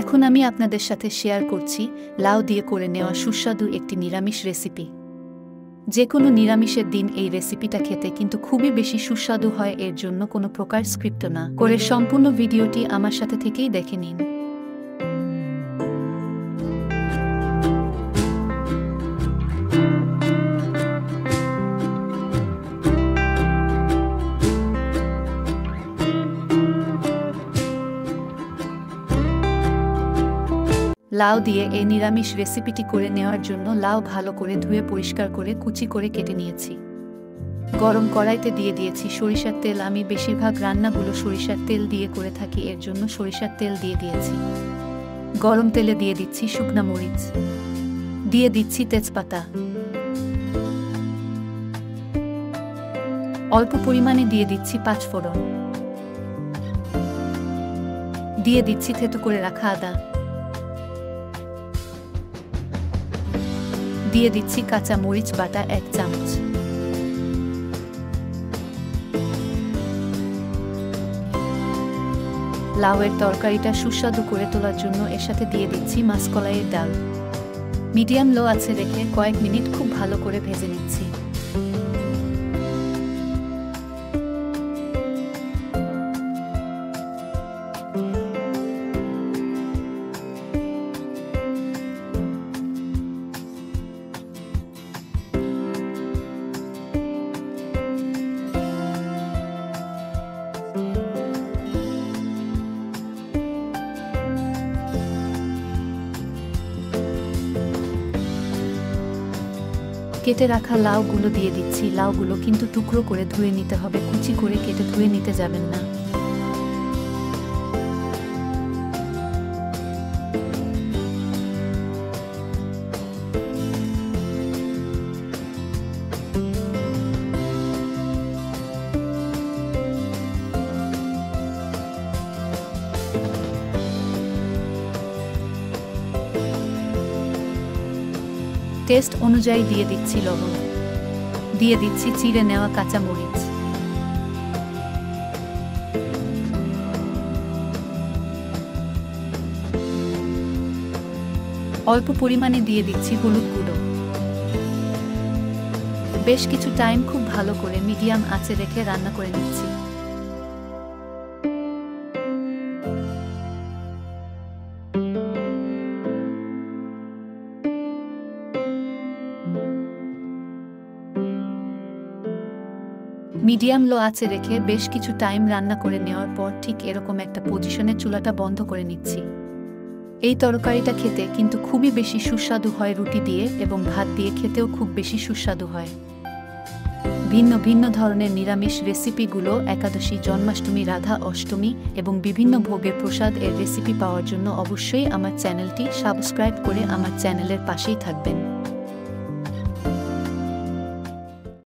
এখন আমি আপনাদের সাথে শেয়ার করছি লাউ দিয়ে করে নেওয়া সুস্বাদু একটি নিরামিষ রেসিপি। যে কোনো নিরামিষের দিন এই রেসিপিটা খেতে কিন্তু খুবই বেশি সুস্বাদু হয়। এর জন্য কোনো প্রকার স্ক্রিপ্ট না করে সম্পূর্ণ ভিডিওটি আমার সাথে থেকেই দেখে নিন। লাউ দিয়ে এই নিরামিষ রেসিপিটি করে নেওয়ার জন্য লাউ ভালো করে ধুয়ে পরিষ্কার করে কুচি করে কেটে নিয়েছি। গরম কড়াইতে দিয়ে দিয়েছি সরিষার তেল। আমি বেশিরভাগ রান্নাগুলো সরিষার তেল দিয়ে করে থাকি, এর জন্য সরিষার তেল দিয়ে দিয়েছি। গরম তেলে দিয়ে দিচ্ছি শুকনা মরিচ, দিয়ে দিচ্ছি তেজপাতা, অল্প পরিমাণে দিয়ে দিচ্ছি পাঁচফোড়ন, দিয়ে দিচ্ছি থেতো করে রাখা আদা, দিয়ে দিচ্ছি কাঁচা মরিচ বাটা 1 চামচ। লাউয়ের তরকারিটা সুস্বাদু করে তোলার জন্য এর সাথে দিয়ে দিচ্ছি মাসকলাইয়ের ডাল। মিডিয়াম লো আঁচে রেখে কয়েক মিনিট খুব ভালো করে ভেজে নিচ্ছি। কেটে রাখা লাউগুলো দিয়ে দিচ্ছি। লাউগুলো কিন্তু টুকরো করে ধুয়ে নিতে হবে, কুচি করে কেটে ধুয়ে নিতে যাবেন না। টেস্ট অনুযায়ী দিয়ে দিচ্ছি লবণ, দিয়ে দিচ্ছি চিড়ে নেওয়া কাঁচা মরিচ, অল্প পরিমাণে দিয়ে দিচ্ছি হলুদ গুঁড়ো। বেশ কিছু টাইম খুব ভালো করে মিডিয়াম আঁচে রেখে রান্না করে নিচ্ছি। মিডিয়াম লো আঁচে রেখে বেশ কিছু টাইম রান্না করে নেওয়ার পর ঠিক এরকম একটা পজিশনে চুলাটা বন্ধ করে নিচ্ছি। এই তরকারিটা খেতে কিন্তু খুবই বেশি সুস্বাদু হয়, রুটি দিয়ে এবং ভাত দিয়ে খেতেও খুব বেশি সুস্বাদু হয়। ভিন্ন ভিন্ন ধরনের নিরামিষ রেসিপিগুলো একাদশী, জন্মাষ্টমী, রাধা অষ্টমী এবং বিভিন্ন ভোগের প্রসাদ এর রেসিপি পাওয়ার জন্য অবশ্যই আমার চ্যানেলটি সাবস্ক্রাইব করে আমার চ্যানেলের পাশেই থাকবেন।